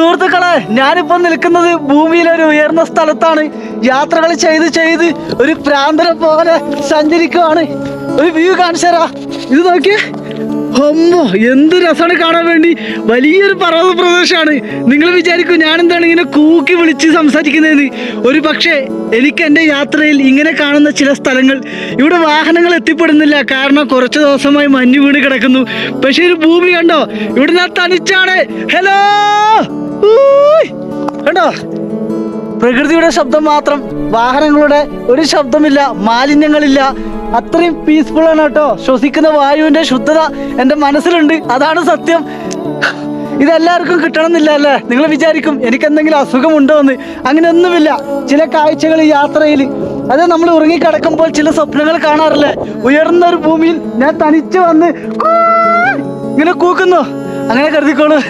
സുഹൃത്തുക്കളെ, ഞാനിപ്പോ നിൽക്കുന്നത് ഭൂമിയിലെ ഒരു ഉയർന്ന സ്ഥലത്താണ്. യാത്രകൾ ചെയ്ത് ചെയ്ത് ഒരു പ്രാന്തനെ പോലെ സഞ്ചരിക്കുവാണ്. ഒരു വ്യൂ കാണിച്ചു തരാ. ഇത് നോക്കിയേ, അമ്മോ എന്ത് രസമാണ് കാണാൻ വേണ്ടി. വലിയൊരു പർവ്വത പ്രദേശമാണ്. നിങ്ങൾ വിചാരിക്കും ഞാൻ എന്താണ് ഇങ്ങനെ കൂക്കി വിളിച്ച് സംസാരിക്കുന്നതെന്ന്. ഒരു പക്ഷേ എനിക്ക് എൻ്റെ യാത്രയിൽ ഇങ്ങനെ കാണുന്ന ചില സ്ഥലങ്ങൾ, ഇവിടെ വാഹനങ്ങൾ എത്തിപ്പെടുന്നില്ല, കാരണം കുറച്ച് ദിവസമായി മഞ്ഞ് വീണ് കിടക്കുന്നു. പക്ഷേ ഒരു ഭൂമി കണ്ടോ, ഇവിടെ ഞാൻ തനിച്ചാണ്. ഹലോ, കണ്ടോ, പ്രകൃതിയുടെ ശബ്ദം മാത്രം, വാഹനങ്ങളുടെ ഒരു ശബ്ദമില്ല, മാലിന്യങ്ങളില്ല. അത്രയും പീസ്ഫുൾ ആണ് കേട്ടോ. ശ്വസിക്കുന്ന വായുവിന്റെ ശുദ്ധത എൻ്റെ മനസ്സിലുണ്ട്. അതാണ് സത്യം. ഇതെല്ലാവർക്കും കിട്ടണമെന്നില്ല അല്ലേ? നിങ്ങൾ വിചാരിക്കും എനിക്ക് എന്തെങ്കിലും അസുഖമുണ്ടോ എന്ന്. അങ്ങനെയൊന്നുമില്ല. ചില കാഴ്ചകൾ യാത്രയിൽ, അത് നമ്മൾ ഉറങ്ങിക്കിടക്കുമ്പോൾ ചില സ്വപ്നങ്ങൾ കാണാറില്ലേ? ഉയർന്ന ഒരു ഭൂമിയിൽ ഞാൻ തനിച്ച് വന്ന് ഇങ്ങനെ കൂക്കുന്നു. അങ്ങനെ കരുതിക്കോളൂ.